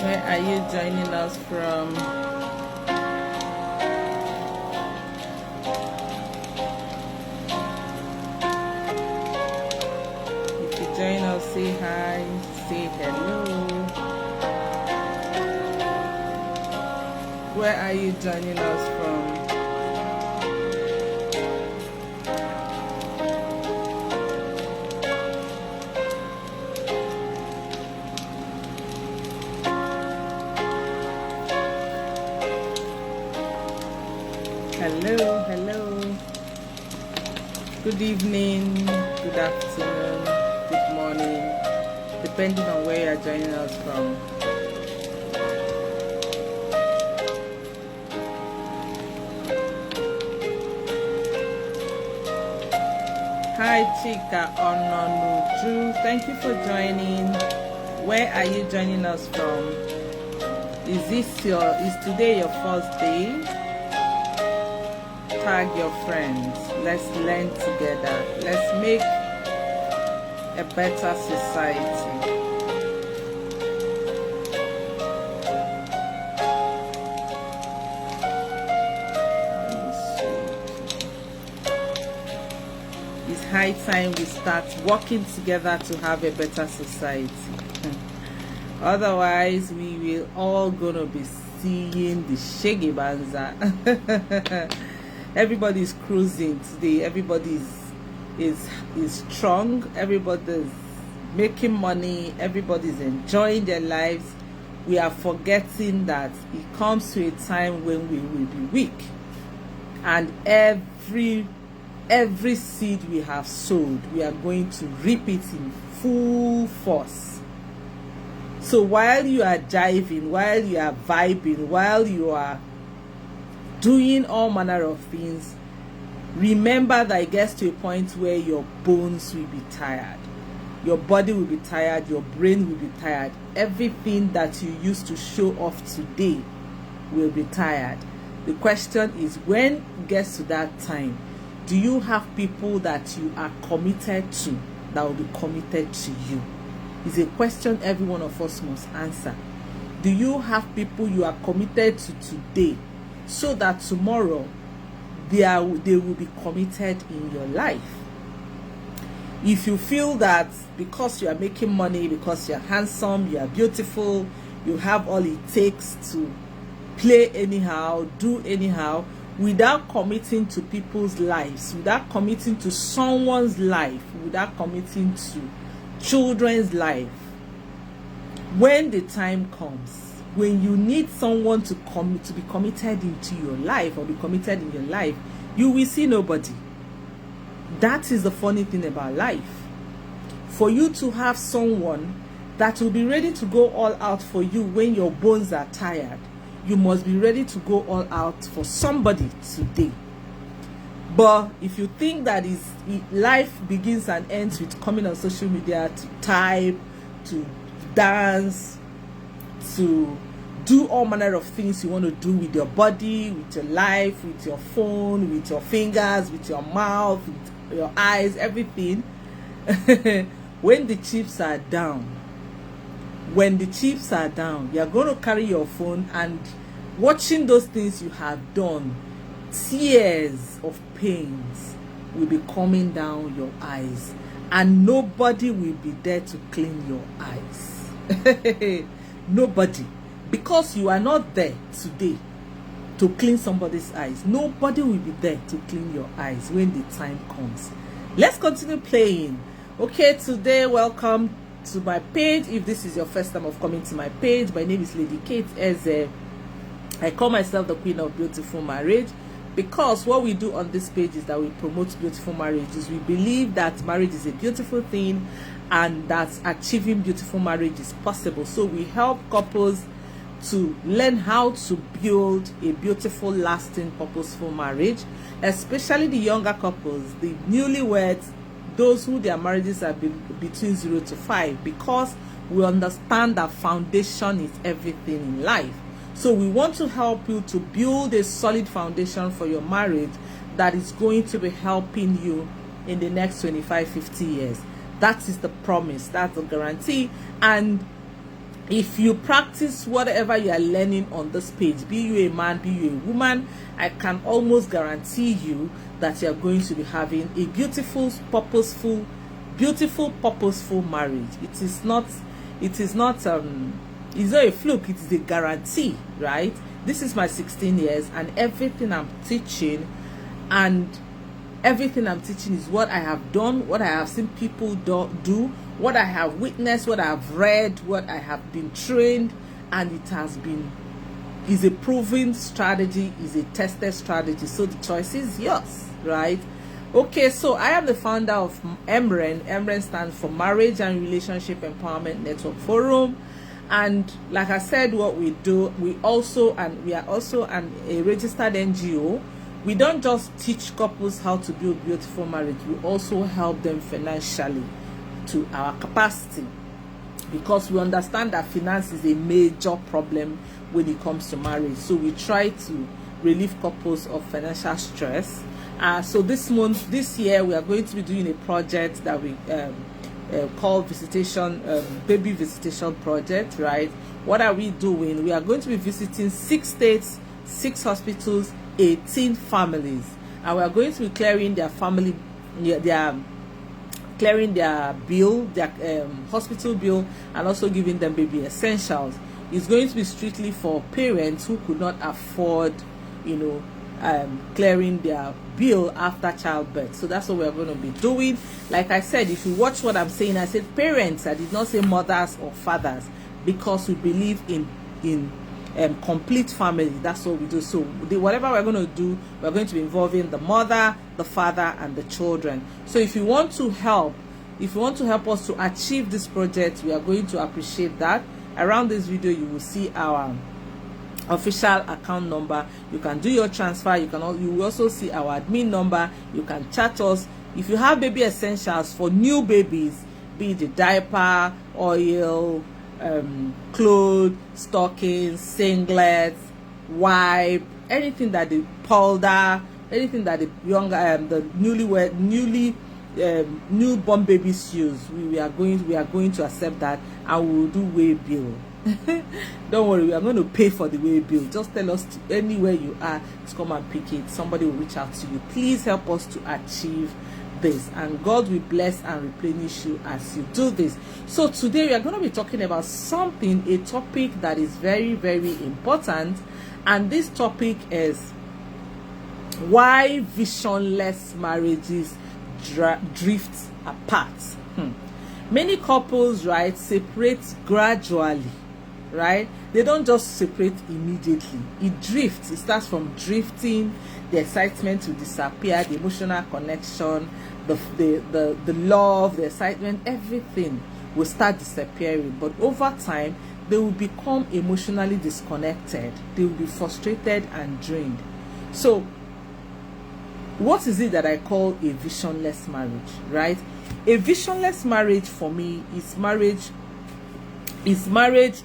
Where are you joining us from? If you join us, say hi, say hello. Where are you joining us from? Hello, hello. Good evening, good afternoon, good morning, depending on where you are joining us from. Hi Chika Ononuju, thank you for joining. Where are you joining us from? Is today your first day? Tag your friends. Let's learn together. Let's make a better society. It's high time we start working together to have a better society. Otherwise, we will all gonna be seeing the shaggy banza. Everybody's cruising today. Everybody is strong. Everybody's making money. Everybody's enjoying their lives. We are forgetting that it comes to a time when we will be weak, and every seed we have sowed, we are going to reap it in full force. So while you are jiving, while you are vibing, while you are doing all manner of things, remember that it gets to a point where your bones will be tired, your body will be tired, your brain will be tired. Everything that you used to show off today will be tired. The question is, when it gets to that time, do you have people that you are committed to that will be committed to you? It's a question every one of us must answer. Do you have people you are committed to today, so that tomorrow they will be committed in your life? If you feel that because you are making money, because you are handsome, you are beautiful, you have all it takes to play anyhow, do anyhow, without committing to people's lives, without committing to someone's life, without committing to children's life, when the time comes, when you need someone to be committed into your life or be committed in your life, you will see nobody. That is the funny thing about life. For you to have someone that will be ready to go all out for you when your bones are tired, you must be ready to go all out for somebody today. But if you think that life begins and ends with coming on social media to type, to dance, to do all manner of things you want to do with your body, with your life, with your phone, with your fingers, with your mouth, with your eyes, everything, when the chips are down, you're going to carry your phone, and watching those things you have done, tears of pains will be coming down your eyes, and nobody will be there to clean your eyes. Nobody. Because you are not there today to clean somebody's eyes. Nobody will be there to clean your eyes when the time comes. Let's continue playing. Okay, today, welcome to my page. If this is your first time of coming to my page, my name is Lady Kate Eze. I call myself the Queen of Beautiful Marriage, because what we do on this page is that we promote beautiful marriages. We believe that marriage is a beautiful thing, and that achieving beautiful marriage is possible. So we help couples to learn how to build a beautiful, lasting, purposeful marriage, especially the younger couples, the newlyweds, those who their marriages are between 0 to 5, because we understand that foundation is everything in life. So we want to help you to build a solid foundation for your marriage that is going to be helping you in the next 25-50 years. That is the promise, that's the guarantee. And if you practice whatever you are learning on this page, be you a man, be you a woman, I can almost guarantee you that you are going to be having a beautiful, purposeful marriage. It's not a fluke, it is a guarantee, right? This is my 16 years, and everything I'm teaching is what I have done, what I have seen people do, what I have witnessed, what I have read, what I have been trained, and is a proven strategy, is a tested strategy. So the choice is yours, right? Okay, so I am the founder of MREN. MREN stands for Marriage and Relationship Empowerment Network Forum. And like I said, what we do, we are also a registered NGO. We don't just teach couples how to build beautiful marriage, we also help them financially to our capacity, because we understand that finance is a major problem when it comes to marriage. So we try to relieve couples of financial stress. So this year, we are going to be doing a project that we called baby visitation project, right? What are we doing? We are going to be visiting 6 states, 6 hospitals, 18 families, and we are going to be clearing their bill, their hospital bill, and also giving them baby essentials. It's going to be strictly for parents who could not afford, clearing their bill after childbirth. So that's what we're going to be doing. Like I said, if you watch what I'm saying, I said parents, I did not say mothers or fathers, because we believe in complete family. That's what we do. So whatever we're going to do, we're going to be involving the mother, the father, and the children. So if you want to help us to achieve this project, we are going to appreciate that. Around this video, you will see our official account number. You can do your transfer. You will also see our admin number. You can chat us. If you have baby essentials for new babies, be it the diaper, oil, clothes, stockings, singlets, wipe, anything that the powder, anything that the newborn babies use, we are going to accept that, and we will do weigh bill. Don't worry, we are going to pay for the weigh bill. Just tell us anywhere you are to come and pick it. Somebody will reach out to you. Please help us to achieve this, and God will bless and replenish you as you do this. So today we are going to be talking about a topic that is very, very important, and this topic is why visionless marriages drift apart. Many couples, right, separate gradually, right? They don't just separate immediately. It drifts. It starts from drifting. The excitement will disappear, the emotional connection, the love, the excitement, everything will start disappearing. But over time, they will become emotionally disconnected. They will be frustrated and drained. So what is it that I call a visionless marriage, right? A visionless marriage for me is marriage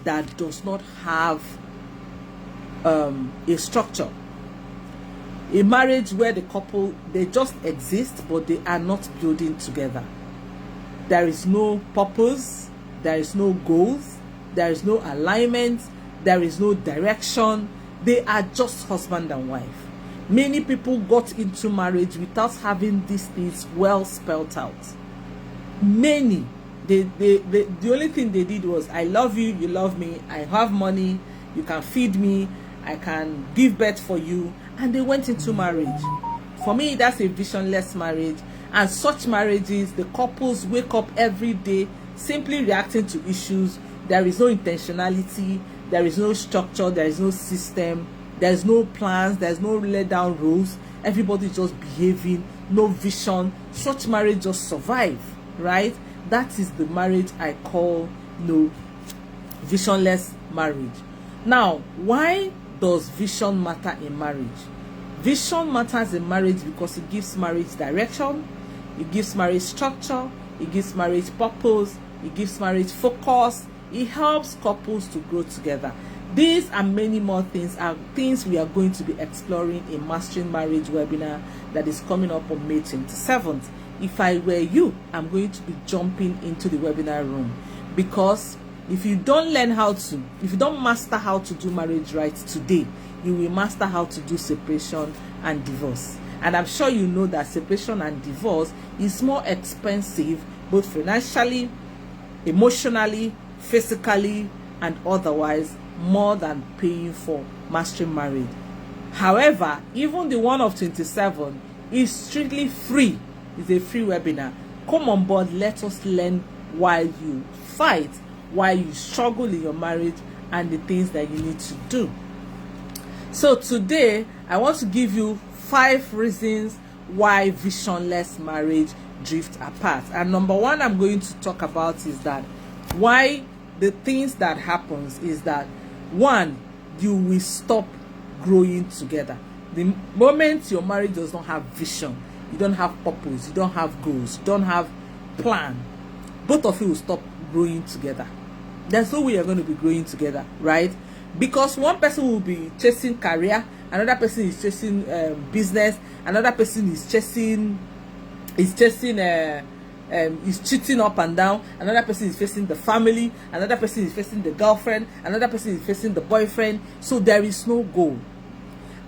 that does not have a structure. A marriage where the couple, they just exist, but they are not building together. There is no purpose, there is no goals, there is no alignment, there is no direction. They are just husband and wife. Many people got into marriage without having these things well spelled out. Many, the only thing they did was, I love you, you love me, I have money, you can feed me, I can give birth for you, and they went into marriage. For me, that's a visionless marriage. And such marriages, the couples wake up every day simply reacting to issues. There is no intentionality, there is no structure, there is no system, there is no plans, there is no laid down rules. Everybody just behaving, no vision. Such marriage just survive, right? That is the marriage I call visionless marriage. Now, why does vision matter in marriage? Vision matters in marriage because it gives marriage direction, it gives marriage structure, it gives marriage purpose, it gives marriage focus. It helps couples to grow together. These and many more things are things we are going to be exploring in Mastering Marriage webinar that is coming up on May 27th. If I were you, I'm going to be jumping into the webinar room, because If you don't master how to do marriage right today, you will master how to do separation and divorce. And I'm sure you know that separation and divorce is more expensive, both financially, emotionally, physically, and otherwise, more than paying for mastering marriage. However, even the one of 27 is strictly free. It's a free webinar. Come on board, let us learn while you fight, while you struggle in your marriage, and the things that you need to do. So today, I want to give you 5 reasons why visionless marriage drift apart. And number 1 I'm going to talk about is that why the things that happens is that, 1, you will stop growing together. The moment your marriage does not have vision, you don't have purpose, you don't have goals, you don't have plan, both of you will stop growing together. There's no way you're going to be growing together, right? Because one person will be chasing career, another person is chasing business, another person is chasing is cheating up and down, another person is facing the family, another person is facing the girlfriend, another person is facing the boyfriend. So there is no goal.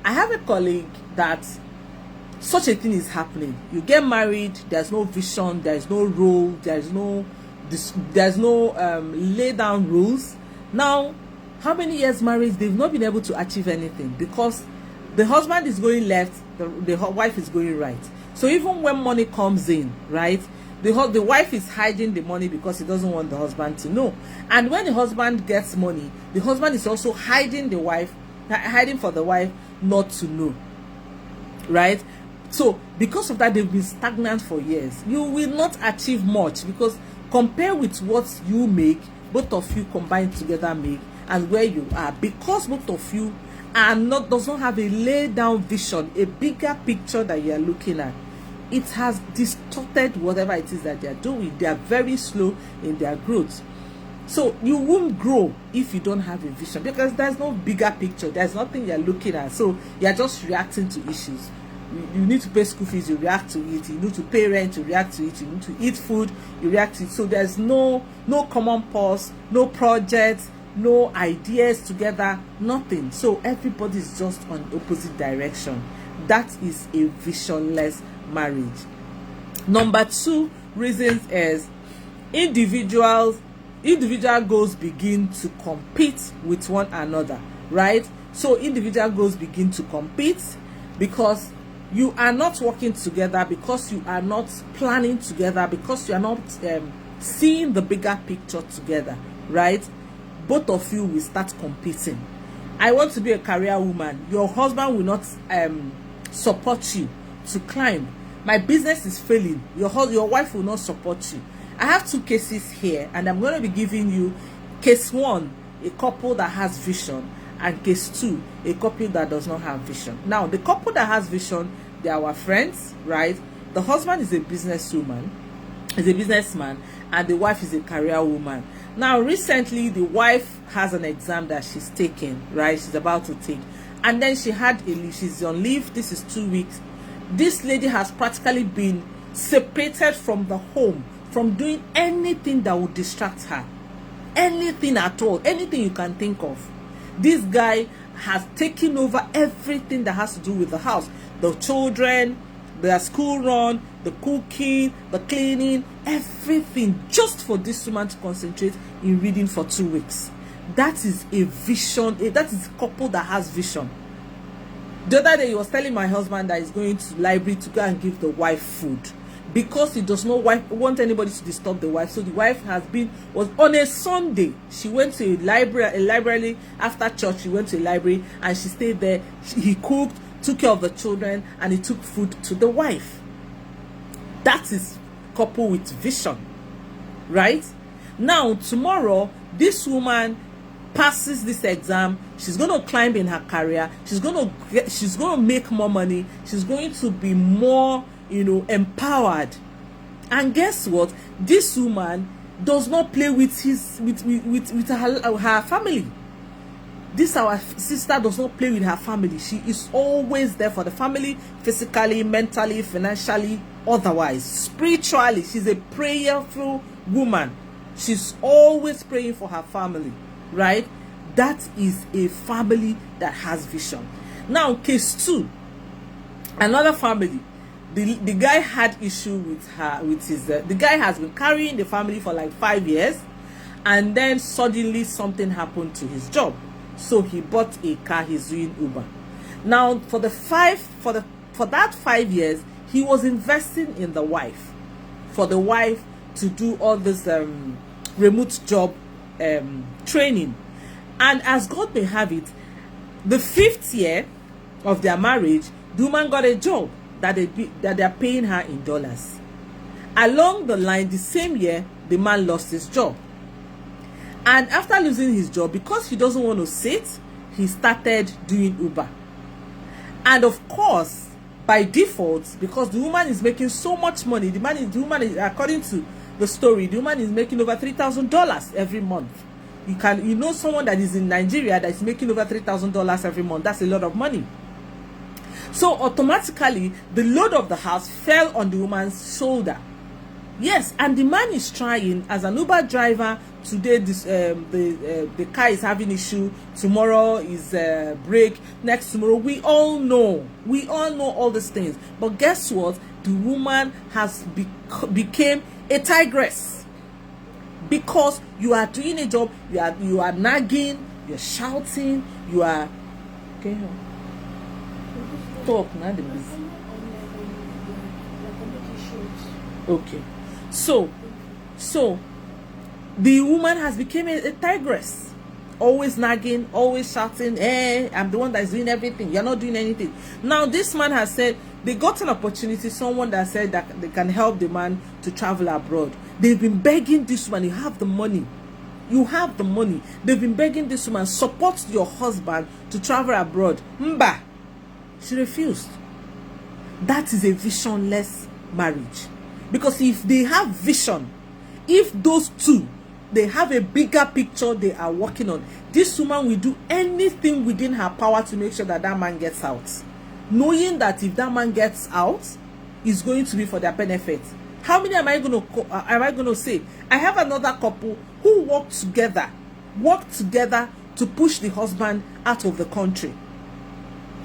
I have a colleague that such a thing is happening. You get married, there's no vision, there's no role, there's no lay down rules. Now, how many years marriage, they've not been able to achieve anything because the husband is going left, the wife is going right. So even when money comes in, right, the wife is hiding the money because he doesn't want the husband to know. And when the husband gets money, the husband is also hiding for the wife not to know, right? So because of that, they've been stagnant for years. You will not achieve much because compare with what you make, both of you combined together make, and where you are, because both of you does not have a laid down vision, a bigger picture that you are looking at. It has distorted whatever it is that they are doing. They are very slow in their growth. So you won't grow if you don't have a vision because there's no bigger picture. There's nothing you're looking at. So you're just reacting to issues. You need to pay school fees, you react to it. You need to pay rent, you react to it. You need to eat food, you react to it. So there's no common purpose, no projects, no ideas together, nothing. So everybody is just on opposite direction. That is a visionless marriage. Number 2 reasons is individual goals begin to compete with one another, right? So individual goals begin to compete because you are not working together, because you are not planning together, because you are not seeing the bigger picture together, right? Both of you will start competing. I want to be a career woman. Your husband will not support you to climb. My business is failing. Your wife will not support you. I have 2 cases here, and I'm going to be giving you case 1, a couple that has vision, and case 2, a couple that does not have vision. Now, the couple that has vision, they are our friends, right? The husband is a businessman, and the wife is a career woman. Now, recently, the wife has an exam that she's taking, right? She's about to take. And then she had a leave. She's on leave. This is 2 weeks. This lady has practically been separated from the home, from doing anything that would distract her. Anything at all. Anything you can think of. This guy has taken over everything that has to do with the house. The children, their school run, the cooking, the cleaning, everything, just for this woman to concentrate in reading for 2 weeks. That is a vision. That is a couple that has vision. The other day, he was telling my husband that he's going to the library to go and give the wife food because he does not want anybody to disturb the wife. So the wife was on a Sunday. She went to a library after church. She went to a library and she stayed there. He cooked, took care of the children, and he took food to the wife. That is couple with vision, right? Now, tomorrow, this woman passes this exam. She's going to climb in her career. She's going to make more money. She's going to be more, empowered. And guess what? This woman does not play with her family. This our sister does not play with her family. She is always there for the family, physically, mentally, financially, otherwise, spiritually. She's a prayerful woman. She's always praying for her family, right? That is a family that has vision. Now, case 2, another family. The guy had issue with his the guy has been carrying the family for like 5 years, and then suddenly something happened to his job, so he bought a car. He's doing Uber now. For that 5 years, he was investing in the wife, for the wife to do all this remote job training. And as God may have it, the 5th year of their marriage, the woman got a job that they are paying her in dollars. Along the line, the same year, the man lost his job. And after losing his job, because he doesn't want to sit, he started doing Uber. And of course, by default, because the woman is making so much money, the woman is, according to the story, the woman is making over $3,000 every month. You know someone that is in Nigeria that is making over $3,000 every month. That's a lot of money. So automatically, the load of the house fell on the woman's shoulder. Yes, and the man is trying as an Uber driver. Today, the car is having issue. Tomorrow is break. Next tomorrow, we all know all these things. But guess what? The woman has became a tigress, because you are doing a job. You are nagging. You're shouting. You are okay. Talk now, okay. So the woman has become a tigress, always nagging, always shouting, I'm the one that is doing everything, you're not doing anything. Now this man has said they got an opportunity, someone that said that they can help the man to travel abroad. They've been begging this woman, you have the money. They've been begging this woman, support your husband to travel abroad. Mba. She refused. That is a visionless marriage. Because if they have vision, if those two, they have a bigger picture they are working on, this woman will do anything within her power to make sure that that man gets out, knowing that if that man gets out, it's going to be for their benefit. How many am I going to say? I have another couple who worked together to push the husband out of the country.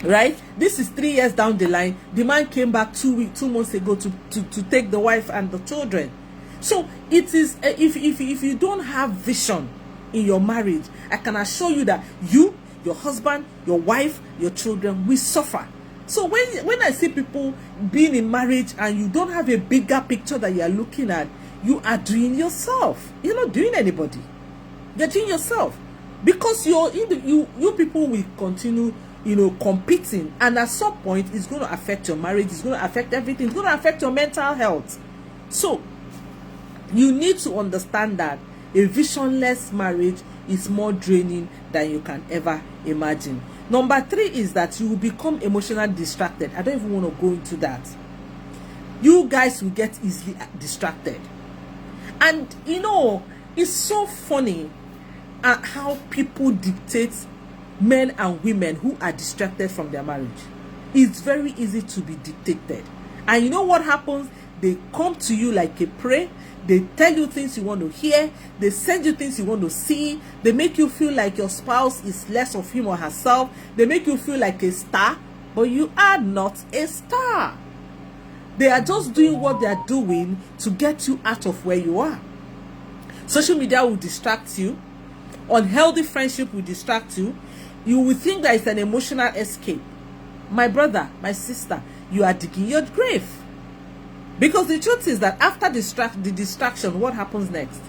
Right? This is 3 years down the line. The man came back 2 months ago to take the wife and the children. So it is, if you don't have vision in your marriage, I can assure you that you, your husband, your wife, your children will suffer. So when I see people being in marriage and you don't have a bigger picture that you are looking at, you are doing yourself. You're not doing anybody. You're doing yourself, because you people will continue, competing, and at some point it's going to affect your marriage, it's going to affect everything, it's going to affect your mental health. So you need to understand that a visionless marriage is more draining than you can ever imagine. Number 3 is that you will become emotionally distracted. I don't even want to go into that. You guys will get easily distracted. And it's so funny how people dictate men and women who are distracted from their marriage. It's very easy to be dictated. And you know what happens? They come to you like a prey. They tell you things you want to hear. They send you things you want to see. They make you feel like your spouse is less of him or herself. They make you feel like a star, but you are not a star. They are just doing what they are doing to get you out of where you are. Social media will distract you. Unhealthy friendship will distract you. You will think that it's an emotional escape. My brother, my sister, you are digging your grave. Because the truth is that after the distraction, what happens next?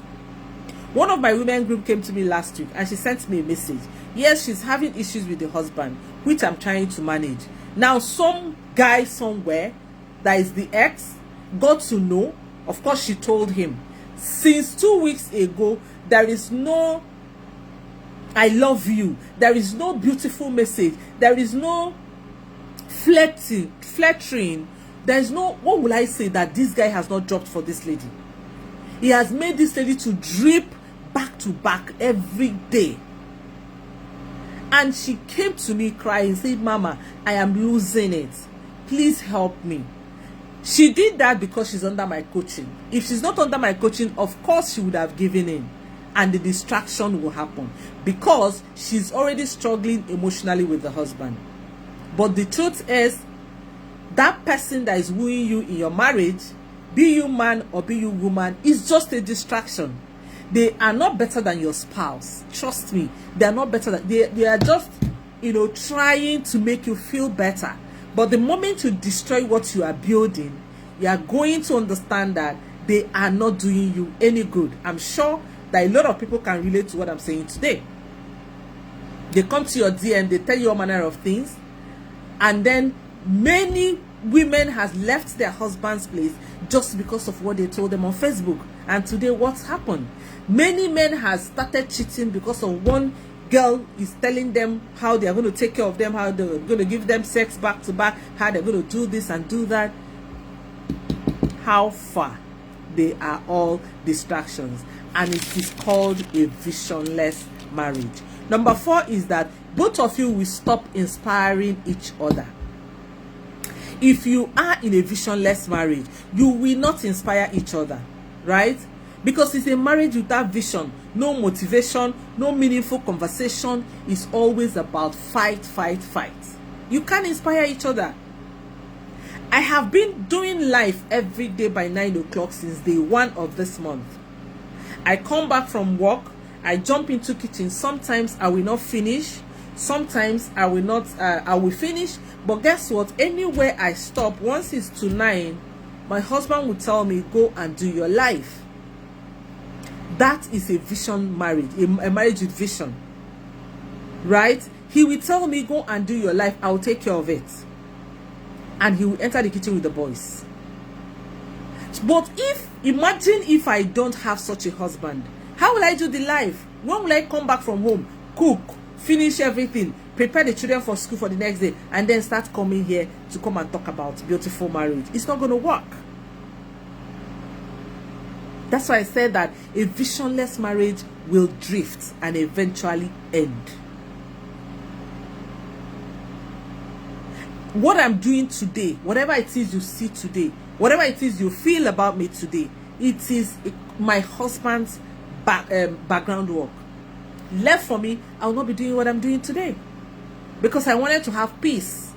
One of my women group came to me last week and she sent me a message. Yes, she's having issues with the husband, which I'm trying to manage. Now, some guy somewhere that is the ex got to know. Of course, she told him. Since 2 weeks ago, there is no I love you. There is no beautiful message. There is no flattering. There is no, what will I say, that this guy has not dropped for this lady. He has made this lady to drip back to back every day. And she came to me crying, said, Mama, I am losing it. Please help me. She did that because she's under my coaching. If she's not under my coaching, of course she would have given in, and the distraction will happen because she's already struggling emotionally with the husband. But the truth is, that person that is wooing you in your marriage, be you man or be you woman, is just a distraction. They are not better than your spouse. Trust me, they are not better than, they are just, you know, trying to make you feel better. But the moment you destroy what you are building, you are going to understand that they are not doing you any good. I'm sure that a lot of people can relate to what I'm saying today. They come to your DM, they tell you all manner of things, and then many women has left their husband's place just because of what they told them on Facebook. And today, what's happened? Many men has started cheating because of one girl is telling them how they are going to take care of them, how they're going to give them sex back to back, how they're going to do this and do that. How far? They are all distractions, and it is called a visionless marriage. Number 4 is that both of you will stop inspiring each other. If you are in a visionless marriage, you will not inspire each other, right? Because it's a marriage without vision, no motivation, no meaningful conversation. Is always about fight, fight, fight. You can't inspire each other. I have been doing live every day by 9 o'clock since day 1 of this month. I come back from work, I jump into kitchen. Sometimes I will not finish, sometimes I will not. I will finish, but guess what? Anywhere I stop, once it's to 9, my husband will tell me, "Go and do your life." That is a vision marriage, a marriage with vision, right? He will tell me, "Go and do your life. I will take care of it," and he will enter the kitchen with the boys. But imagine if I don't have such a husband, how will I do the life? When will I come back from home, cook, finish everything, prepare the children for school for the next day, and then start coming here to come and talk about beautiful marriage? It's not going to work. That's why I said that a visionless marriage will drift and eventually end. What I'm doing today, whatever it is you see today, whatever it is you feel about me today, it is my husband's background work. Left for me, I will not be doing what I'm doing today, because I wanted to have peace.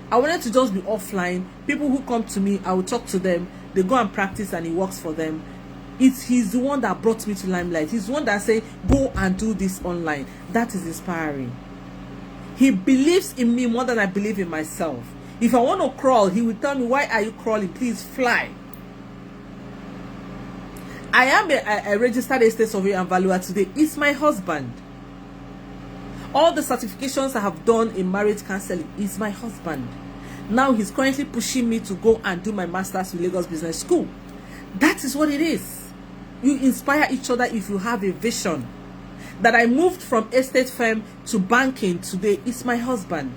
I wanted to just be offline. People who come to me, I will talk to them. They go and practice and it works for them. He's the one that brought me to Limelight. He's the one that said, "Go and do this online." That is inspiring. He believes in me more than I believe in myself. If I want to crawl, he will tell me, "Why are you crawling? Please fly." I am a registered estate surveyor and valuer today. It's my husband. All the certifications I have done in marriage counseling is my husband. Now he's currently pushing me to go and do my master's with Lagos Business School. That is what it is. You inspire each other if you have a vision. That I moved from estate firm to banking today is my husband.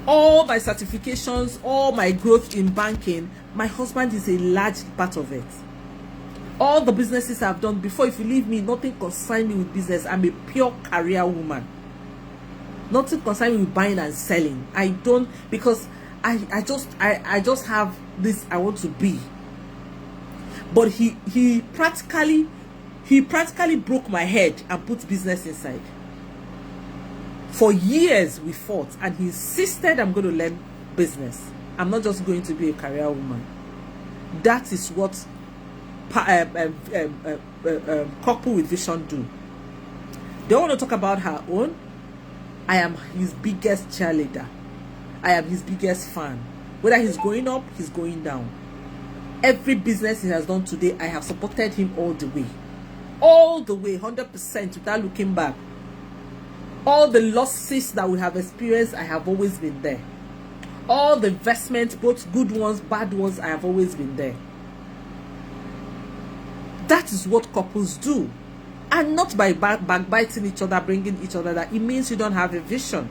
All my certifications, all my growth in banking, my husband is a large part of it. All the businesses I've done before, if you leave me, nothing concerns me with business. I'm a pure career woman. Nothing concerns me with buying and selling. I don't, because I just have this I want to be. But he practically broke my head and put business inside. For years we fought, and he insisted I'm going to learn business. I'm not just going to be a career woman. That is what couple with vision do. They want to talk about her own. I am his biggest cheerleader. I am his biggest fan. Whether he's going up, he's going down. Every business he has done today, I have supported him all the way. All the way, 100%, without looking back. All the losses that we have experienced, I have always been there. All the investments, both good ones, bad ones, I have always been there. That is what couples do. And not by backbiting each other, bringing each other down. It means you don't have a vision.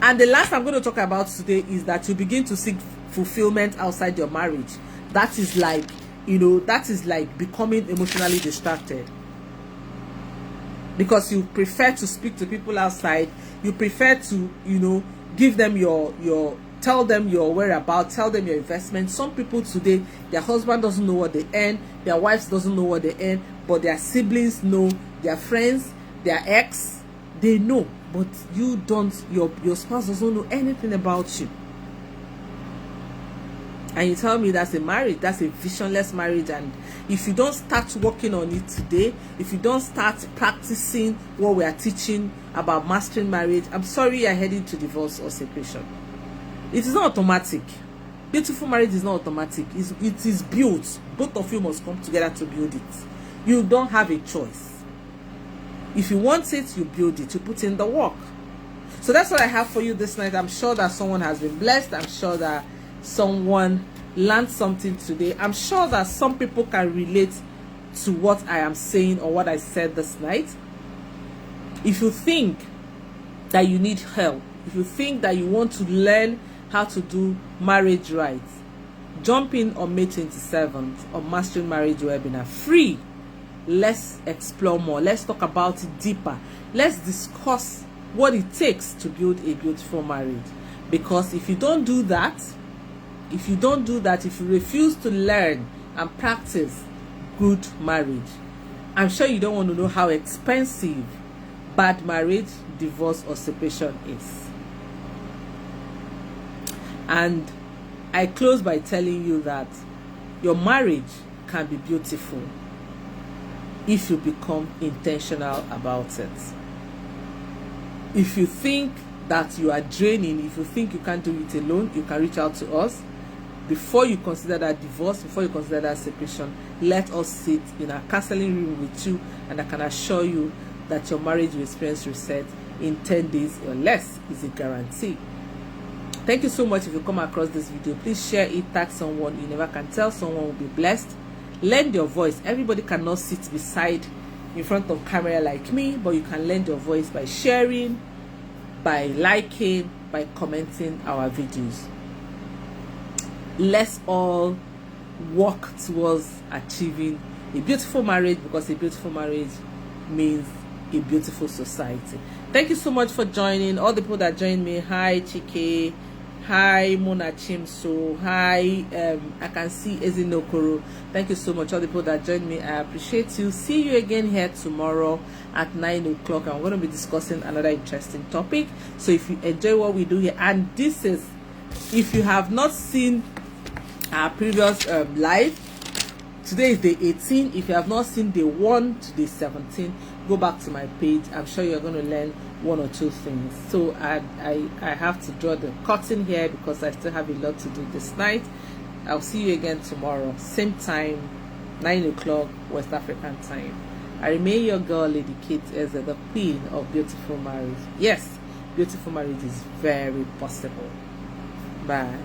And the last I'm going to talk about today is that you begin to seek fulfillment outside your marriage. That is like, that is like becoming emotionally distracted. Because you prefer to speak to people outside. You prefer to, give them your Tell them your whereabouts, tell them your investment. Some people today, their husband doesn't know what they earn, their wives doesn't know what they earn, but their siblings know, their friends, their ex, they know. But you don't, your spouse doesn't know anything about you. And you tell me that's a marriage, that's a visionless marriage. And if you don't start working on it today, if you don't start practicing what we are teaching about mastering marriage, I'm sorry, you're heading to divorce or separation. It is not automatic. Beautiful marriage is not automatic. It is built. Both of you must come together to build it. You don't have a choice. If you want it, you build it. You put in the work. So that's what I have for you this night. I'm sure that someone has been blessed. I'm sure that someone learned something today. I'm sure that some people can relate to what I am saying or what I said this night. If you think that you need help, if you think that you want to learn how to do marriage right, jump in on May 27th on Mastering Marriage webinar, free. Let's explore more. Let's talk about it deeper. Let's discuss what it takes to build a beautiful marriage. Because if you don't do that, if you refuse to learn and practice good marriage, I'm sure you don't want to know how expensive bad marriage, divorce, or separation is. And I close by telling you that your marriage can be beautiful if you become intentional about it. If you think that you are draining, if you think you can't do it alone, you can reach out to us. Before you consider that divorce, before you consider that separation, let us sit in a counseling room with you, and I can assure you that your marriage will experience reset in 10 days or less. Is a guarantee. Thank you so much. If you come across this video, please share it, tag someone you never can tell. Someone will be blessed. Lend your voice. Everybody cannot sit beside in front of camera like me, but you can lend your voice by sharing, by liking, by commenting our videos. Let's all work towards achieving a beautiful marriage, because a beautiful marriage means a beautiful society. Thank you so much for joining. All the people that joined me, hi Chike, hi Mona Chimso, hi I can see Ezinokoro. Thank you so much, all the people that joined me. I appreciate you. See you again here tomorrow at 9 o'clock. I'm going to be discussing another interesting topic. So if you enjoy what we do here, and this is, if you have not seen our previous live, today is day 18. If you have not seen day 1 to day 17, go back to my page. I'm sure you're going to learn one or two things. So I have to draw the curtain here because I still have a lot to do this night. I'll see you again tomorrow, same time, 9 o'clock West African time. I remain your girl, Lady Kate, as the queen of beautiful marriage. Yes, beautiful marriage is very possible. Bye.